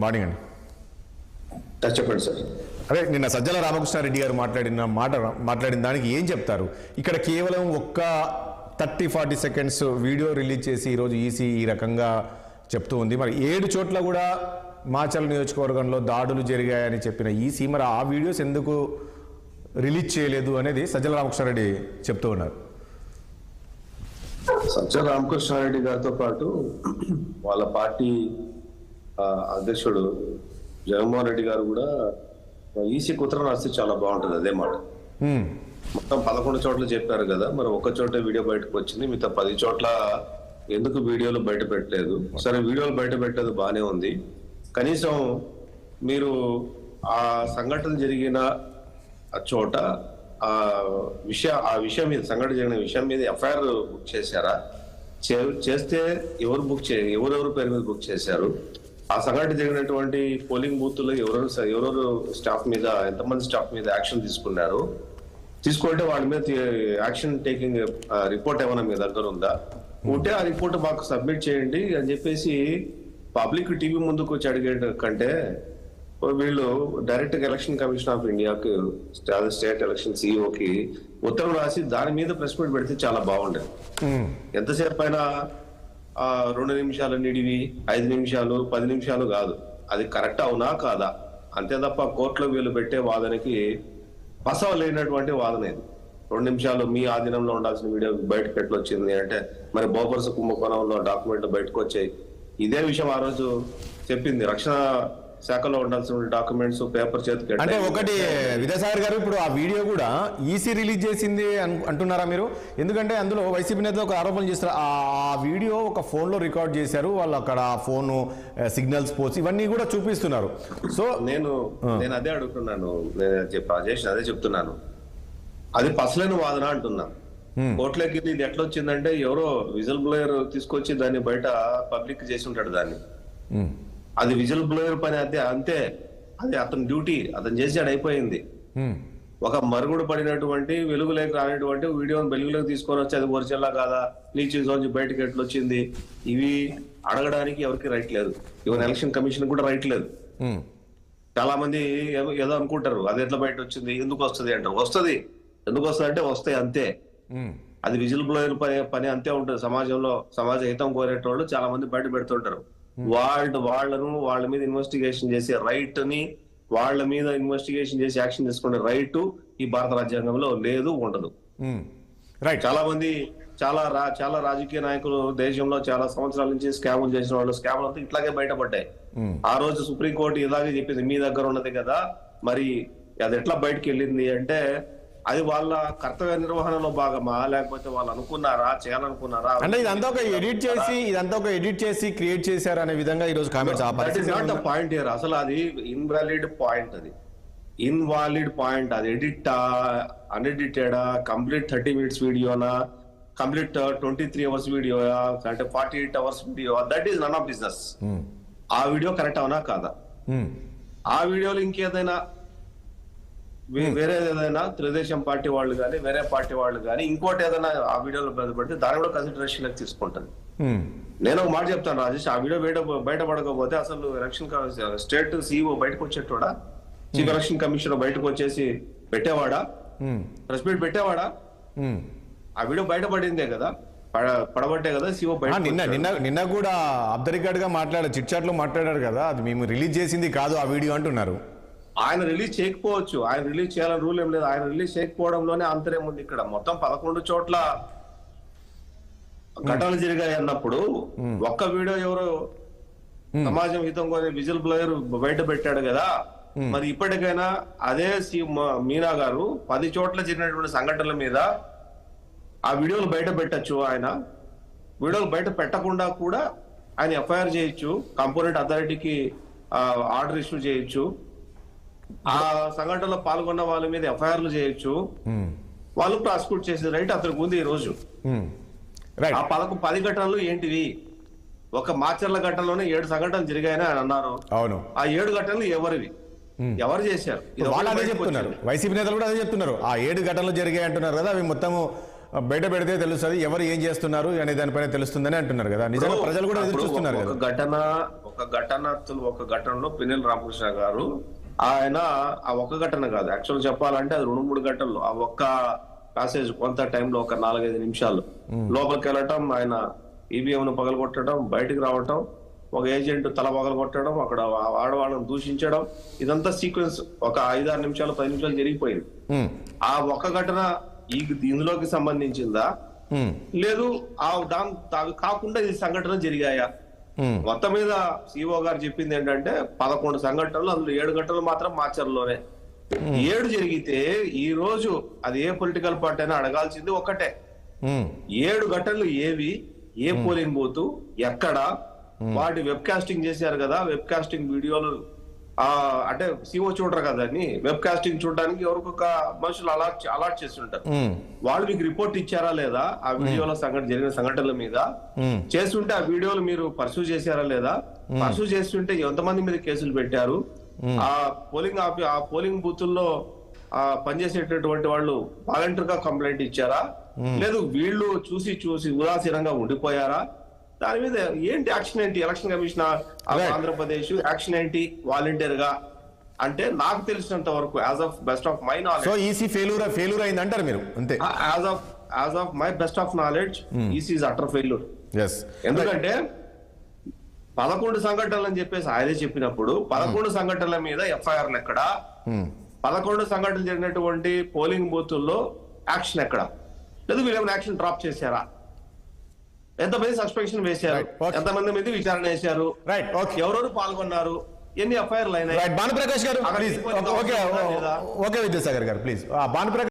Morning అండి. చెప్పండి sir. అదే నిన్న సజ్జల రామకృష్ణారెడ్డి గారు మాట్లాడిన దానికి ఏం చెప్తారు? ఇక్కడ కేవలం ఒక్క 30-40 సెకండ్స్ వీడియో రిలీజ్ చేసి ఈరోజు ఈసీ ఈ రకంగా చెప్తూ ఉంది. మరి 7 చోట్ల కూడా మాచల్ నియోజకవర్గంలో దాడులు జరిగాయని చెప్పిన ఈసీ మరి ఆ వీడియోస్ ఎందుకు రిలీజ్ చేయలేదు అనేది సజ్జల రామకృష్ణారెడ్డి చెప్తూ ఉన్నారు. సజ్జల రామకృష్ణారెడ్డి గారితో పాటు వాళ్ళ పార్టీ అధ్యక్షుడు జగన్మోహన్ రెడ్డి గారు కూడా ఈసీకి ఉత్తరం రాస్తే చాలా బాగుంటుంది. అదే మాట మొత్తం 11 చోట్ల చెప్పారు కదా, మరి ఒక్క చోట వీడియో బయటకు వచ్చింది, మిగతా 10 చోట్ల ఎందుకు వీడియోలు బయట పెట్టలేదు? సరే, వీడియోలు బయట పెట్టలేదు బానే ఉంది, కనీసం మీరు ఆ సంఘటన జరిగిన చోట ఆ విషయం మీద, సంఘటన జరిగిన విషయం మీద ఎఫ్ఐఆర్ బుక్ చేశారా? చేస్తే ఎవరెవరు పేరు మీద బుక్ చేశారు? ఆ సంఘటన జరిగినటువంటి పోలింగ్ బూత్ లో ఎవరెవరు స్టాఫ్ మీద, ఎంతమంది స్టాఫ్ మీద యాక్షన్ తీసుకున్నారు? తీసుకుంటే వాళ్ళ మీద యాక్షన్ టేకింగ్ రిపోర్ట్ ఏమైనా మీ దగ్గర ఉందా? ఉంటే ఆ రిపోర్ట్ మాకు సబ్మిట్ చేయండి అని చెప్పేసి పబ్లిక్ టీవీ ముందుకు వచ్చి అడిగే కంటే వీళ్ళు డైరెక్ట్ గా ఎలక్షన్ కమిషన్ ఆఫ్ ఇండియాకి, స్టేట్ ఎలక్షన్ సిఇఓకి ఉత్తరం రాసి దాని మీద ప్రెస్ మీట్ పెడితే చాలా బాగుండేది. ఎంతసేపు అయినా 2 నిమిషాలు నిడివి, 5 నిమిషాలు, 10 నిమిషాలు కాదు, అది కరెక్ట్ అవునా కాదా అంతే తప్ప కోర్టులో వీళ్ళు పెట్టే వాదనకి పసవ లేనటువంటి వాదన ఇది. 2 నిమిషాలు మీ ఆధీనంలో ఉండాల్సిన వీడియో బయటకు ఎట్లా వచ్చింది అంటే, మరి బోఫర్స్ కుంభకోణంలో డాక్యుమెంట్లు బయటకు వచ్చాయి. ఇదే విషయం ఆ రోజు చెప్పింది, రక్షణ శాఖలో ఉండాల్సిన డాక్యుమెంట్స్ పేపర్ చేతికి. అంటే ఒకటి విద్యాసాగర్ గారు, ఇప్పుడు ఆ వీడియో కూడా ఈసీ రిలీజ్ చేసింది అంటున్నారా మీరు? ఎందుకంటే అందులో వైసీపీ నేతలు ఒక ఆరోపణ చేస్తారు, ఆ వీడియో ఒక ఫోన్లో రికార్డ్ చేశారు వాళ్ళు, అక్కడ ఫోను సిగ్నల్స్ పోస్ట్ ఇవన్నీ కూడా చూపిస్తున్నారు. సో నేను అదే అడుగుతున్నాను, రాజేష్ అదే చెప్తున్నాను, అది పసలేని వాదన అంటున్నా. కోర్టులోకి ఇది ఎట్లా వచ్చిందంటే ఎవరో విజిల్ బ్లోయర్ తీసుకొచ్చి దాన్ని బయట పబ్లిక్ చేసి ఉంటాడు దాన్ని. అది విజిల్ బ్లోయర్ పని అంతే, అది అతని డ్యూటీ, అతను చేసాడు, అయిపోయింది. ఒక మరుగుడు పడినటువంటి వెలుగులోకి రానటువంటి వీడియోని వెలుగులోకి తీసుకొని వచ్చి అది ఒరిజినల్ కాదా, లీచింగ్ జోన్ బయటకి ఎట్లా వచ్చింది, ఇవి అడగడానికి ఎవరికి రైట్ లేదు. ఈవెన్ ఎలక్షన్ కమిషన్ కూడా రైట్ లేదు. చాలా మంది ఏదో అనుకుంటారు, అది ఎట్లా బయట వచ్చింది, ఎందుకు వస్తుంది అంటారు. వస్తుంది, ఎందుకు వస్తుంది అంటే వస్తాయి అంతే. అది విజిల్ బ్లోయర్ పని అంతే ఉంటుంది. సమాజంలో సమాజ హితం కోరేటోళ్ళు చాలా మంది బయట పెడుతుంటారు. వాళ్ళ మీద ఇన్వెస్టిగేషన్ చేసే రైట్ ని, వాళ్ళ మీద ఇన్వెస్టిగేషన్ చేసి యాక్షన్ తీసుకునే రైట్ ఈ భారత రాజ్యాంగంలో లేదు, ఉండదు. చాలా మంది చాలా రాజకీయ నాయకులు దేశంలో చాలా సంవత్సరాల నుంచి స్కాములు చేసిన వాళ్ళు, స్కాములు అంతా ఇట్లాగే బయటపడ్డాయి. ఆ రోజు సుప్రీంకోర్టు ఇలాగే చెప్పింది, మీ దగ్గర ఉన్నది కదా, మరి అది ఎట్లా బయటకు వెళ్ళింది అంటే అది వాళ్ళ కర్తవ్య నిర్వహణలో భాగమా, లేకపోతే వాళ్ళు అనుకున్నారా, చేయాలనుకున్నారా అంటే ఇదంతా ఒక ఎడిట్ చేసి క్రియేట్ చేశారు అనే విధంగా ఈ రోజు కామెంట్స్. పాయింట్ హియర్ అసలు అది ఇన్వాలిడ్ పాయింట్, అది ఎడిటా, అన్ఎడిటెడా, కంప్లీట్ 30 minutes వీడియోనా, కంప్లీట్ 23 hours వీడియో అంటే 48 hours video, that is none of business. ఆ వీడియో కరెక్ట్ అవునా కాదా? ఆ వీడియోలో ఇంకేదైనా వేరే ఏదైనా తెలుగుదేశం పార్టీ వాళ్ళు కానీ, వేరే పార్టీ వాళ్ళు కానీ ఇంకోటి ఏదైనా ఆ వీడియోలో బయటపడితే దాన్ని కూడా కన్సిడరేషన్ లోకి తీసుకుంటుంది. నేను ఒక మాట చెప్తాను రాజేష్, ఆ వీడియో బయటపడకపోతే అసలు ఎలక్షన్ స్టేట్ సిఇఓ బయటకు వచ్చేటోడా, చీఫ్ ఎలక్షన్ కమిషనర్ బయటకు వచ్చేసి పెట్టేవాడా, ప్రెస్ మీట్ పెట్టేవాడా? ఆ వీడియో బయటపడిందే కదా, పడబట్టే కదా సిఇఓ బయట. నిన్న కూడా ఆఫ్ ద రికార్డ్ గా మాట్లాడారు, చిట్ చాట్ లో మాట్లాడారు కదా, అది మేము రిలీజ్ చేసింది కాదు ఆ వీడియో అంటున్నారు. ఆయన రిలీజ్ చేయకపోవచ్చు, ఆయన రిలీజ్ చేయాలని రూల్ ఏం లేదు. ఆయన రిలీజ్ చేయకపోవడంలోనే అంతరం ఉంది. ఇక్కడ మొత్తం 11 చోట్ల ఘటనలు జరిగాయి అన్నప్పుడు ఒక్క వీడియో ఎవరో సమాజం హితం కొని విజిల్ బ్లోయర్ బయట పెట్టాడు కదా, మరి ఇప్పటికైనా అదే మీనా గారు 10 చోట్ల జరిగినటువంటి సంఘటనల మీద ఆ వీడియోలు బయట పెట్టచ్చు. ఆయన వీడియోలు బయట పెట్టకుండా కూడా ఆయన ఎఫ్ఐఆర్ చేయొచ్చు, కాంపోనెంట్ అథారిటీకి ఆర్డర్ ఇష్యూ చేయొచ్చు, ఆ సంఘటనలో పాల్గొన్న వాళ్ళ మీద ఎఫ్ఐఆర్లు చేయొచ్చు, వాళ్ళు ప్రాసిక్యూట్ చేసే రైట్ అతనికి ఉంది ఈ రోజు. ఆ 10 ఘటనలు ఏంటివి? ఒక మాచర్ల ఘటనలోనే 7 సంఘటనలు జరిగాయని ఆయన అన్నారు. అవును, ఆ 7 ఘటనలు ఎవరివి, ఎవరు చేశారు? వాళ్ళు అదే చెప్తున్నారు, వైసీపీ నేతలు కూడా అదే చెప్తున్నారు. ఆ 7 ఘటనలు జరిగాయి అంటున్నారు కదా, అవి మొత్తము ఇప్పుడు బయట పెడితే తెలుస్తుంది ఎవరు ఏం చేస్తున్నారు అనే దానిపైన తెలుస్తుందని అంటున్నారు కదా. నిజంగా ప్రజలు కూడా ఎదురు చూస్తున్నారు కదా. ఒక ఘటనలో పిన్నెల్లి రామకృష్ణ గారు ఆయన ఆ ఒక్క ఘటన కాదు, యాక్చువల్ చెప్పాలంటే అది 2-3 ఘటనలు. ఆ ఒక్క ప్యాసేజ్ కొంత టైంలో ఒక 4-5 నిమిషాలు లోపలికి వెళ్ళటం, ఆయన ఈవీఎం ను పగలగొట్టడం, బయటికి రావటం, ఒక ఏజెంట్ తల పగలగొట్టడం, అక్కడ ఆడవాళ్ళని దూషించడం, ఇదంతా సీక్వెన్స్ ఒక 5-6 నిమిషాలు 10 నిమిషాలు జరిగిపోయింది. ఆ ఒక్క ఘటన ఇందులోకి సంబంధించిందా లేదు దాని కాకుండా ఈ సంఘటన జరిగాయా? మొత్తం మీద సిఓ గారు చెప్పింది ఏంటంటే 11 సంఘటనలు, అందులో 7 ఘటనలు మాత్రం మాచర్లోనే. 7 జరిగితే ఈ రోజు అది ఏ పొలిటికల్ పార్టీ అయినా అడగాల్సింది ఒక్కటే, 7 ఘటనలు ఏవి, ఏ పోలింగ్ బూత్ ఎక్కడ, వాటి వెబ్ కాస్టింగ్ చేశారు కదా, వెబ్ కాస్టింగ్ వీడియోలు అంటే సిఓ చూడరు కదా అని వెబ్ కాస్టింగ్ చూడడానికి ఎవరికొక మనుషులు అలాట్ చేస్తుంటారు. వాళ్ళు మీకు రిపోర్ట్ ఇచ్చారా లేదా ఆ వీడియోలో జరిగిన సంఘటనల మీద? చేస్తుంటే ఆ వీడియోలు మీరు పర్సూ చేశారా లేదా? పర్సూ చేస్తుంటే ఎంతమంది మీద కేసులు పెట్టారు? ఆ పోలింగ్ బూతుల్లో పనిచేసేటటువంటి వాళ్ళు వాలంటీర్ గా కంప్లైంట్ ఇచ్చారా, లేదు వీళ్ళు చూసి ఉదాసీనంగా ఉండిపోయారా? దాని మీద ఏంటి యాక్షన్, ఏంటి ఎలక్షన్ కమిషన్ ఆంధ్రప్రదేశ్ యాక్షన్ ఏంటి వాలంటీర్ గా అంటే? నాకు తెలిసినంత వరకు as of best of my knowledge, so EC failure అయింది అంటారు మీరు అంతే? As of my best of knowledge EC is utter failure. ఎందుకంటే 11 సంఘటనలు అని చెప్పేసి ఆయనే చెప్పినప్పుడు 11 సంఘటనల మీద ఎఫ్ఐఆర్లు ఎక్కడ? 11 సంఘటనలు జరిగినటువంటి పోలింగ్ బూతుల్లో యాక్షన్ ఎక్కడ? లేదు వీళ్ళేమైనా యాక్షన్ డ్రాప్ చేశారా? ఎంతమంది సస్పెన్షన్ వేశారు? ఎంతమంది మీద విచారణ చేశారు? ఎవరెవరు పాల్గొన్నారు? ఎన్ని ఎఫ్ఐఆర్లు అయినాయి? భానుప్రకాష్ గారు, ఓకే విద్యాసాగర్ గారు ప్లీజ్. భానుప్రకాష్